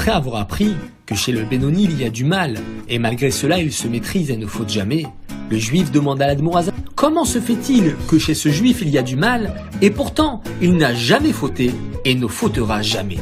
Après avoir appris que chez le Benoni il y a du mal, et malgré cela il se maîtrise et ne faute jamais, le juif demande à l'Admorazaken: comment se fait-il que chez ce juif il y a du mal, et pourtant il n'a jamais fauté et ne fautera jamais?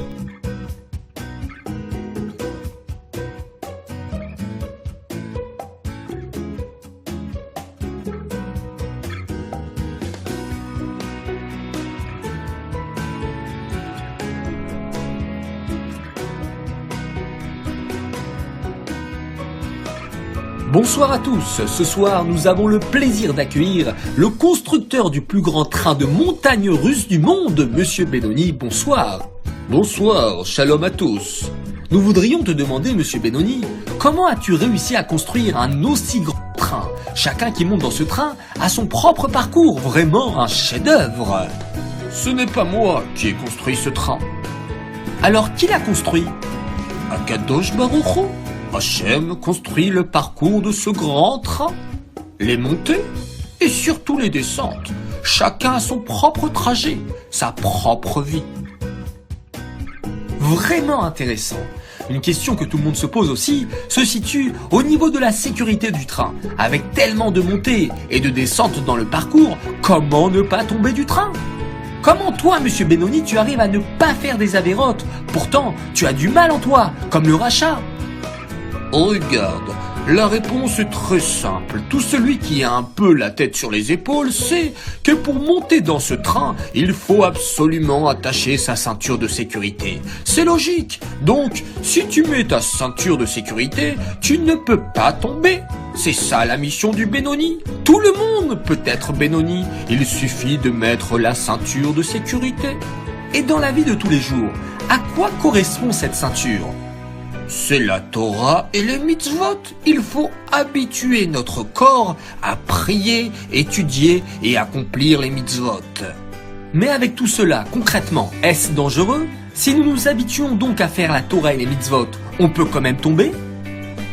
Bonsoir à tous, ce soir nous avons le plaisir d'accueillir le constructeur du plus grand train de montagne russe du monde, Monsieur Benoni, bonsoir. Bonsoir, shalom à tous. Nous voudrions te demander, Monsieur Benoni, comment as-tu réussi à construire un aussi grand train? Chacun qui monte dans ce train a son propre parcours, vraiment un chef-d'œuvre. Ce n'est pas moi qui ai construit ce train. Alors qui l'a construit? Akadosh Baruch Hu. Hachem construit le parcours de ce grand train, les montées et surtout les descentes. Chacun a son propre trajet, sa propre vie. Vraiment intéressant. Une question que tout le monde se pose aussi se situe au niveau de la sécurité du train. Avec tellement de montées et de descentes dans le parcours, comment ne pas tomber du train? Comment toi, Monsieur Benoni, tu arrives à ne pas faire des avérotes? Pourtant, tu as du mal en toi, comme le rachat. Regarde, la réponse est très simple. Tout celui qui a un peu la tête sur les épaules sait que pour monter dans ce train, il faut absolument attacher sa ceinture de sécurité. C'est logique. Donc, si tu mets ta ceinture de sécurité, tu ne peux pas tomber. C'est ça la mission du Benoni. Tout le monde peut être Benoni. Il suffit de mettre la ceinture de sécurité. Et dans la vie de tous les jours, à quoi correspond cette ceinture ? C'est la Torah et les mitzvot. Il faut habituer notre corps à prier, étudier et accomplir les mitzvot. Mais avec tout cela, concrètement, est-ce dangereux? Si nous nous habituons donc à faire la Torah et les mitzvot, on peut quand même tomber?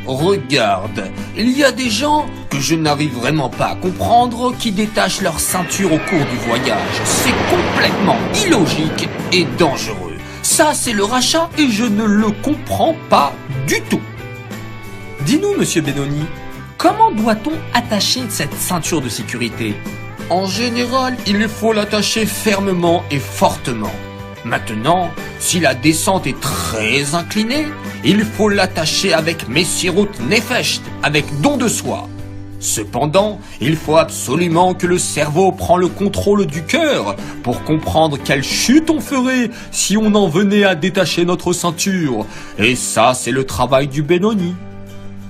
Regarde, il y a des gens que je n'arrive vraiment pas à comprendre qui détachent leur ceinture au cours du voyage. C'est complètement illogique et dangereux. Ça, c'est le rachat et je ne le comprends pas du tout. Dis-nous, Monsieur Benoni, comment doit-on attacher cette ceinture de sécurité? En général, il faut l'attacher fermement et fortement. Maintenant, si la descente est très inclinée, il faut l'attacher avec Messirut Nefesh, avec don de soi. Cependant, il faut absolument que le cerveau prenne le contrôle du cœur pour comprendre quelle chute on ferait si on en venait à détacher notre ceinture. Et ça, c'est le travail du Benoni.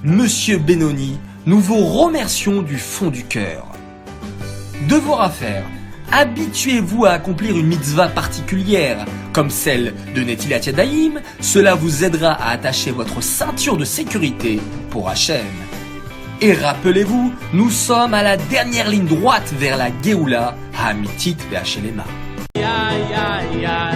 Monsieur Benoni, nous vous remercions du fond du cœur. Devoir à faire. Habituez-vous à accomplir une mitzvah particulière, comme celle de Netilat Yadayim. Cela vous aidera à attacher votre ceinture de sécurité pour Hachem. Et rappelez-vous, nous sommes à la dernière ligne droite vers la Géoula, Hamitit ve'Hashelema. Yeah.